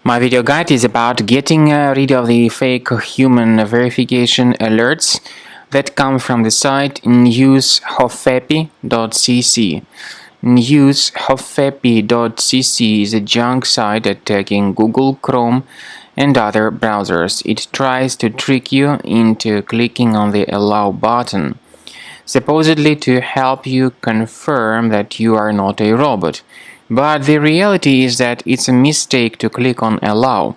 My video guide is about getting rid of the fake human verification alerts that come from the site News-hofepi.cc. News-hofepi.cc is a junk site attacking Google Chrome and other browsers. It tries to trick you into clicking on the Allow button, supposedly to help you confirm that you are not a robot. But the reality is that it's a mistake to click on Allow.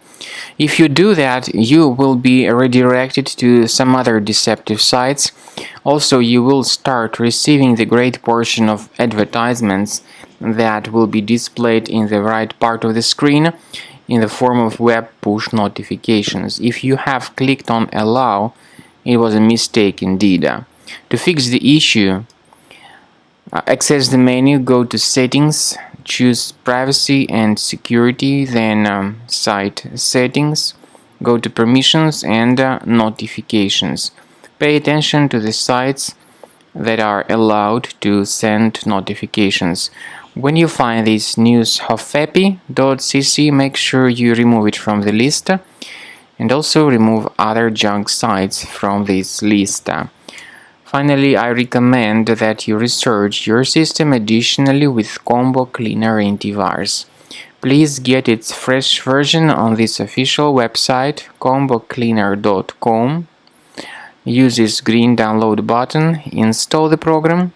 If you do that, you will be redirected to some other deceptive sites. Also, you will start receiving the great portion of advertisements that will be displayed in the right part of the screen in the form of web push notifications. If you have clicked on Allow, it was a mistake indeed. To fix the issue, access the menu, go to Settings, choose Privacy and Security, then Site Settings, go to Permissions and Notifications. Pay attention to the sites that are allowed to send notifications. When you find this News-hofepi.cc, make sure you remove it from the list and also remove other junk sites from this list. Finally, I recommend that you research your system additionally with Combo Cleaner Antivirus. Please get its fresh version on this official website, combocleaner.com. Use this green download button, install the program,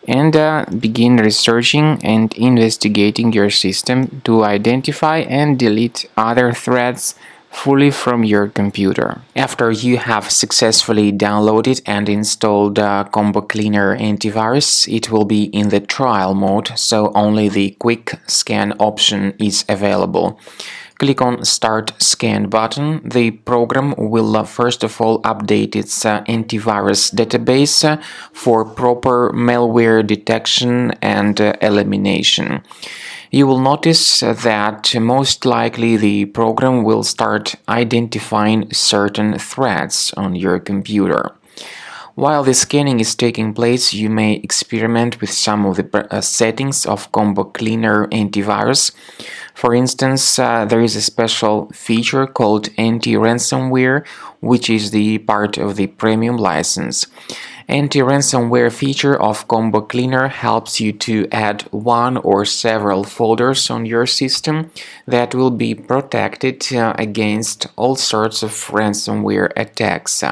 and begin researching and investigating your system to identify and delete other threats fully from your computer. After you have successfully downloaded and installed Combo Cleaner Antivirus, it will be in the trial mode, so only the quick scan option is available. Click on Start Scan button. The program will first of all update its antivirus database for proper malware detection and elimination. You will notice that most likely the program will start identifying certain threats on your computer. While the scanning is taking place, you may experiment with some of the settings of Combo Cleaner Antivirus. For instance, there is a special feature called anti-ransomware, which is the part of the premium license. Anti-ransomware feature of Combo Cleaner helps you to add one or several folders on your system that will be protected against all sorts of ransomware attacks.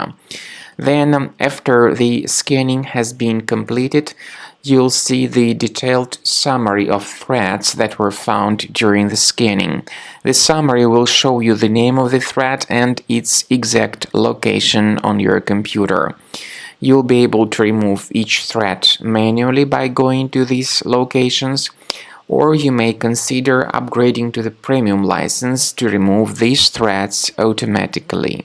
Then, after the scanning has been completed, you'll see the detailed summary of threats that were found during the scanning. The summary will show you the name of the threat and its exact location on your computer. You'll be able to remove each threat manually by going to these locations, or you may consider upgrading to the premium license to remove these threats automatically.